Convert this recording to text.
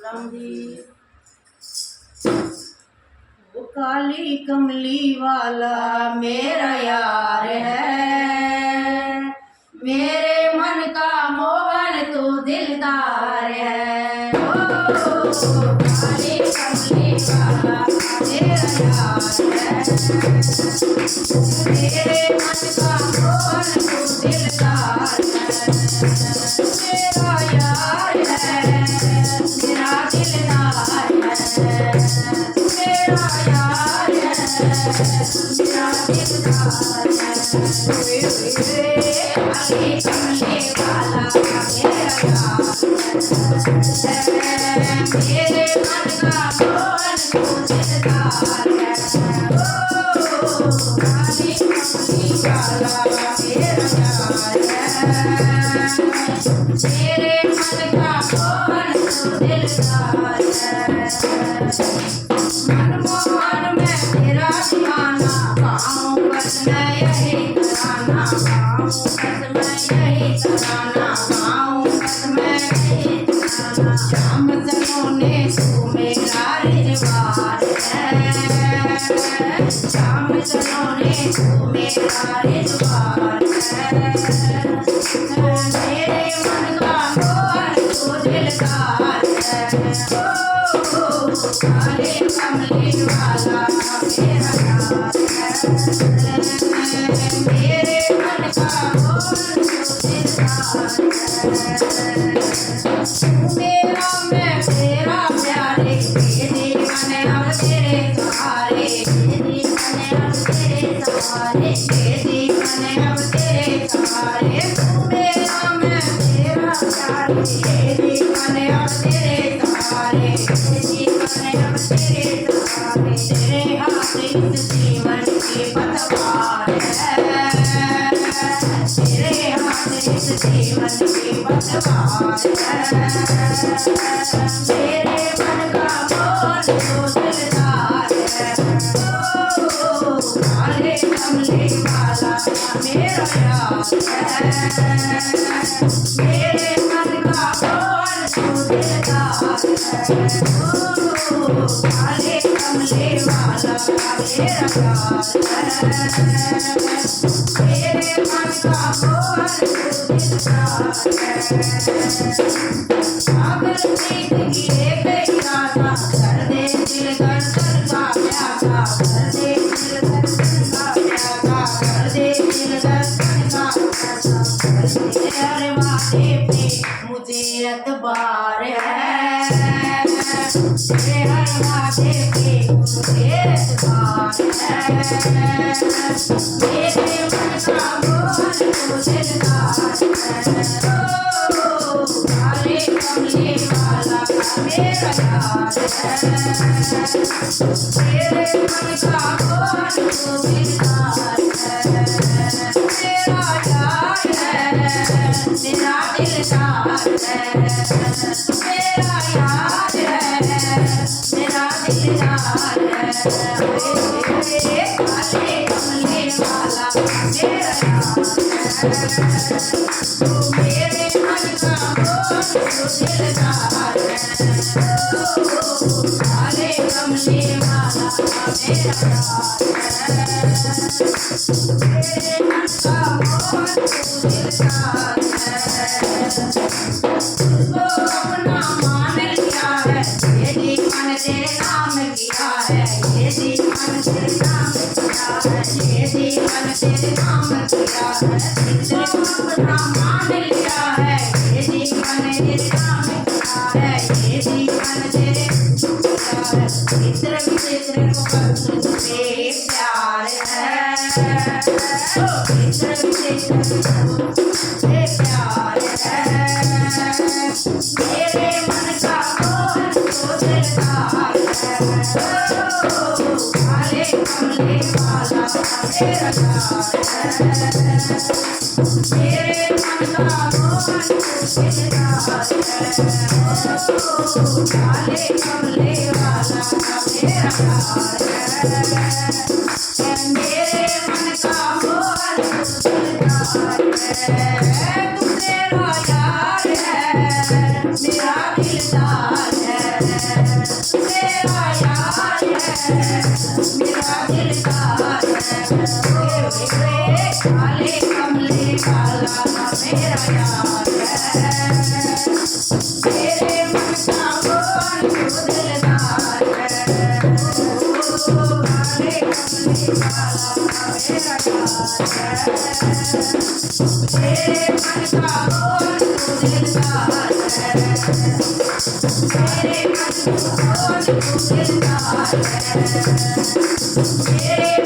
गंभीर। वो काली कमली वाला मेरा यार है, मेरे मन का मोहन तू दिलदार है। ओ काली कमली वाला मेरा यार है, मेरे मन का मोहन तू दिलदार है। मेरा यार है, मेरा दिलदार है, मेरा यार है, मेरा दिलदार है। काली कमली वाला मेरा यार है, मेरे मन का मोहन तू दिलदार है। ओ काली कमली वाला मेरा यार है, मेरे मन का मोहन तू दिलदार है। मनमोहन में तेरा दीवाना, पाऊं बस मैं यही तराना, पाऊं बस मैं यही तराना, पाऊं बस मैं यही तराना। शाम सलोने तू मेरा रिजवार है, शाम सलोने तू मेरा रिजवार है। मेरे मन का मोहन तू दिलदार है। ओ काली कमली वाला मेरा यार है, मेरे मन का मोहन तू दिलदार है। तू मेरा मैं तेरा प्यारे, तेरे मन अब तेरे सहारे, तेरे मन अब तेरे सहारे, तेरे मन अब तेरे सहारे। तू मेरा मैं तेरा प्यारे, तेरे मन अब तेरे सहारे, तेरे मन अब तेरे सहारे। तेरे हाथ इस जीवन की पतवार है, तेरे हाथ इस जीवन की पतवार है। मेरे मन का मोहन तू दिलदार है। ओ काले कमली वाला मेरा यार है, मेरे मन का मोहन तू दिलदार है। ओ काले कमली वाला मेरा यार है, मेरे मन का मोहन तू दिलदार है। पागल जिंदगी एक इरादा, कर दे दिल धड़कन का प्यासा, कर दे दिल धड़कन का प्यासा, कर दे दिल धड़कन का प्यासा। तेरे वादे पे मुझे एतबार है, तेरे हर वादे पे मुझे एतबार है। मेरे मन का मोहन तू दिलदार है। ओ काले कमली वाला मेरा यार है, मेरे मन का मोहन तू दिलदार है। मेरा यार है, मेरा दिलदार है, मेरा यार है, मेरा दिलदार है। काले कमली वाला मेरा यार है, तू मेरे मन का मोहन तू दिलदार है। ओ काले कमली वाला मेरा यार है, मेरे मन का मोहन तू दिलदार है। तुझको अपना मान लिया है, ये जीवन तेरे नाम किया है, ये जीवन तेरे नाम किया है, ये जीवन तेरे नाम किया है। तुझको अपना मान लिया है, ये जीवन तेरे नाम किया है, ये जीवन तेरे किया है। चित्र विचित्र को तुझसे प्यार है, चित्र विचित्र को तुझसे प्यार है। मेरे मन का मोहन तू दिलदार है। ओ काले कमली वाला मेरा यार है, मेरे मन का मोहन तू दिलदार है। ओ काले कमली वाला मेरा यार है, मेरे मन का मोहन तू दिलदार है। तू मेरा यार है, मेरा दिलदार है। तेरा यार है मेरा दिलदार है काले कमले काला मेरा यार है तेरे मन का कौन तो दिलदार है काले कमले काला मेरा यार है तेरे मन का कौन तो दिलदार है तेरे मन को कौन तो दिलदार है तेरे